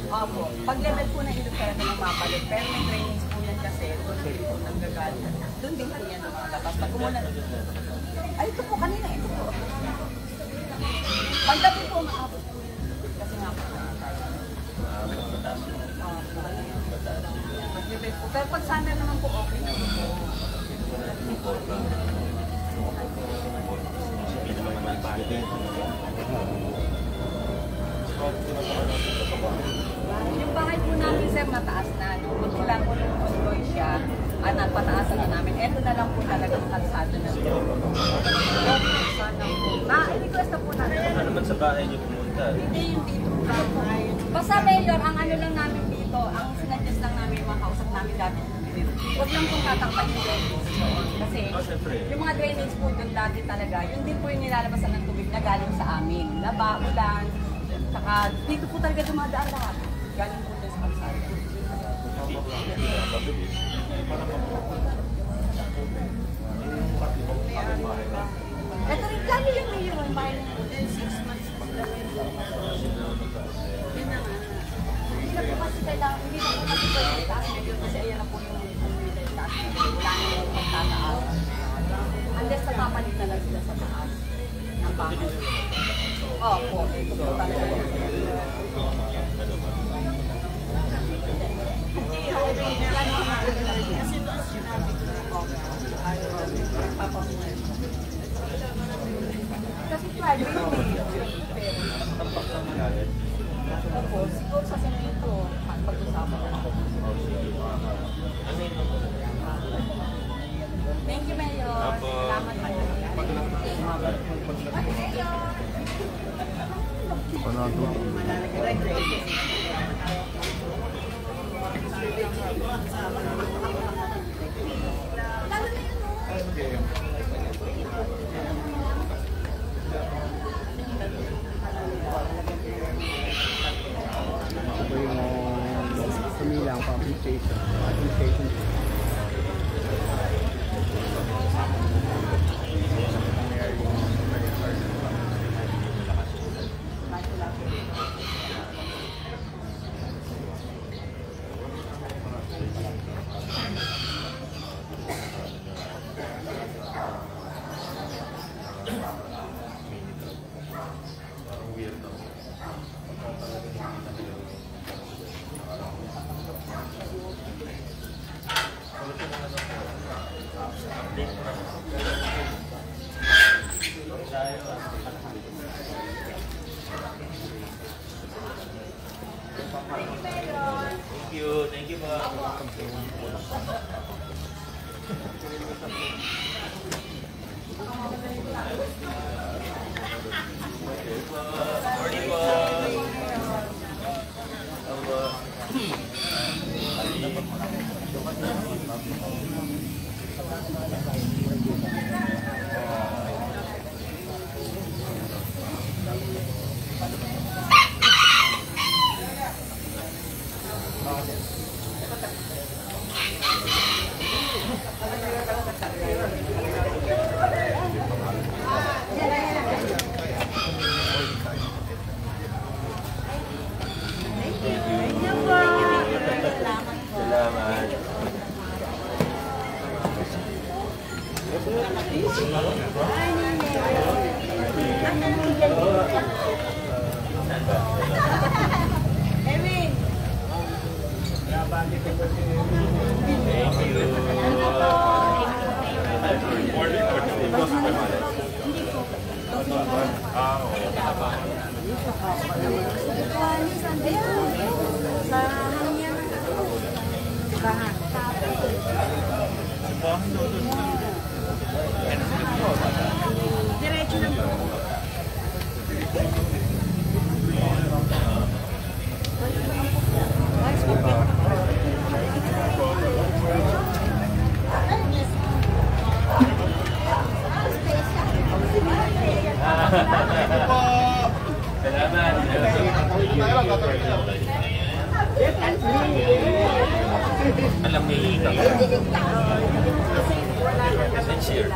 Opo. Pag level po na ito kaya naman mapalot. Pero may drainage po yan kasi doon po nanggagaling. Doon din po yan lumalabas. Pag umulan, ay ito po kanina. Ito po. Pagdating po maabot po yun. Kasi nga po mag-level po. Pero pag summer naman po okay na po. Yung bahay po namin, sir, mataas na. Magmula po nung convoy siya, pataasan na namin. Ito na lang po talagang kalsado na ito. Sana po. I-request na po natin. Ano naman sa bahay niyo pumunta? Hindi yung dito po lang po. Basta, Mayor, ang ano lang namin dito, ang sinadjust lang namin, yung mga kausap namin dati, huwag lang pong tatakpan yung drainage. Kasi yung mga drainage po doon dati talaga, yun din po yung nilalabasan ng tubig na galing sa amin. Laba, ulan, saka dito po talaga dumadaan lahat. Galing po doon sa kalsada. Ito rin kami yung Mayor, yung bahay ng 6 months po. Yun na nga. Hindi na po kasi kailangan, hindi na po kasi pwede taas Mayor kasi ayan na po yung taas Mayor. Wala na yung pagtataas. Unless napapalit na lang sila sa taas ng bahay. Opo, ito po talaga. Kasi private opo, siguro sa semento pag-usapan na. Thank you, Mayor. Salamat pa. Pamilang appreciation. Thank you po. Morning po. Diretso lang po. Salamat. Alam niyo yung ikaw. And share.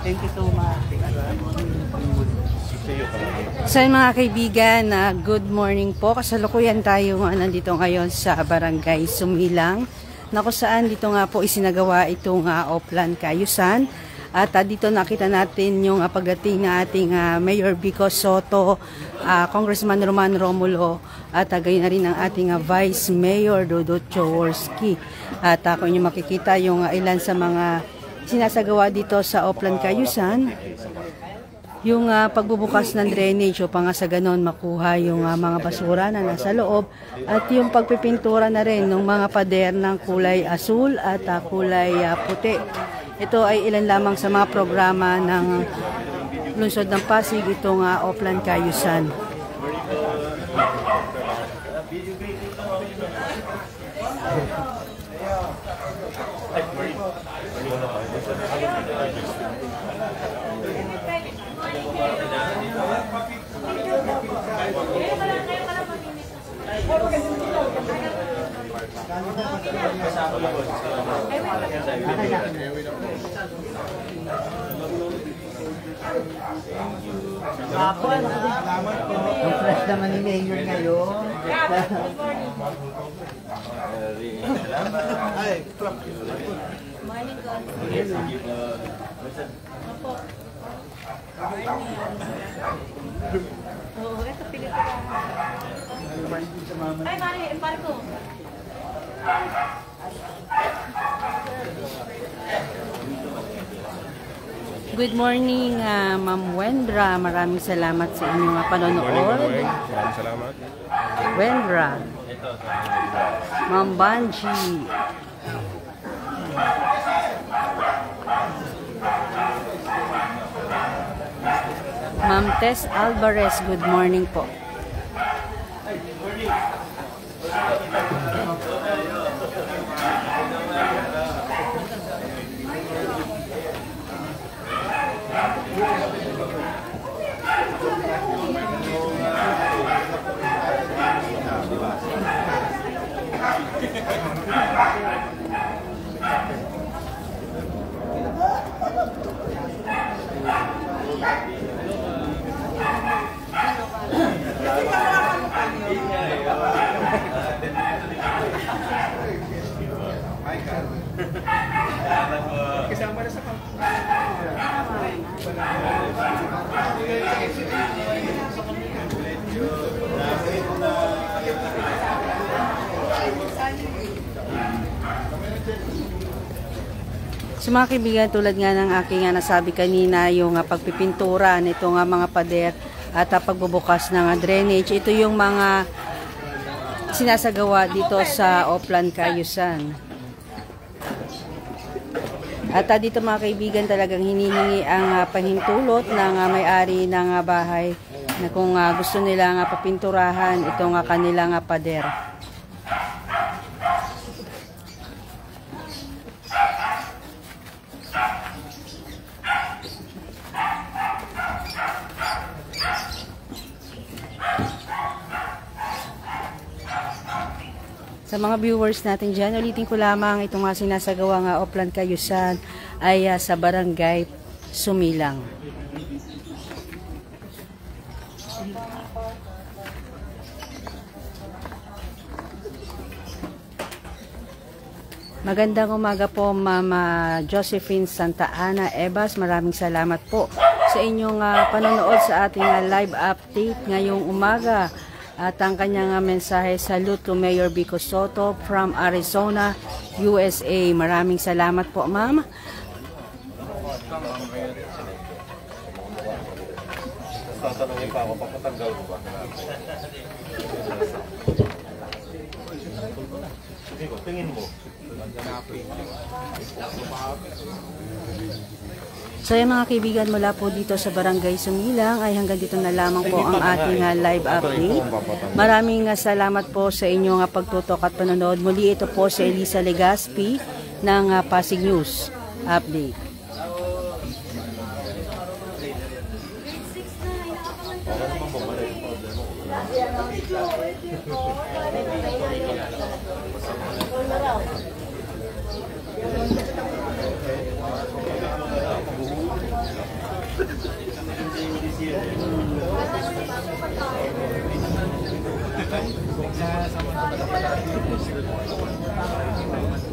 Thank you so much. So mga kaibigan, good morning po. Kasalukuyan tayo nandito ngayon sa Barangay Sumilang, na kung saan dito nga po isinagawa itong Oplan Cayusan. At dito nakita natin yung pagdating na ating Mayor Vico Soto, Congressman Roman Romulo, at gayon na rin ang ating Vice Mayor Dudut Jaworski. At kung inyo makikita yung ilan sa mga sinasagawa dito sa Oplan Cayusan, yung pagbubukas ng drainage upang sa ganon makuha yung mga basura na nasa loob, at yung pagpipintura na rin ng mga pader ng kulay asul at kulay puti. Ito ay ilan lamang sa mga programa ng lungsod ng Pasig, itong Oplan Cayusan. Ang fresh naman ni Mayor ngayon. Oo, ito pilit ko. Ay, mali, empal ko. Good morning, Ma'am Wendra. Maraming salamat sa inyong panonood. Maraming salamat. Wendra. Ma'am Banji. Ma'am Tess Alvarez, good morning po. Kasama na sa So mga kaibigan, tulad nga ng aking nasabi kanina, yung pagpipintura nito nga mga pader at pagbubukas ng drainage, ito yung mga sinasagawa dito sa Oplan Cayusan. At dito mga kaibigan, talagang hinihingi ang pahintulot ng may-ari ng bahay na kung gusto nila papinturahan itong kanilang pader. Sa mga viewers natin dyan, ulitin ko lamang itong sinasagawang Oplan Cayusan ay sa Barangay Sumilang. Magandang umaga po, Mama Josephine Santa Ana Ebas. Maraming salamat po sa inyong panonood sa ating live update ngayong umaga. At ang kanyang mensahe, salute to Mayor Vico Soto from Arizona, USA. Maraming salamat po, ma'am. Tatanungin pa ako, papatanggal ko ba? Sige ko, tingin mo. So yung mga kaibigan, mula po dito sa Barangay Sumilang ay hanggang dito na lamang po ang ating live update. Maraming salamat po sa inyong pagtutok at panonood. Muli ito po si Elisa Legaspi ng Pasig News Update.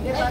Di ba?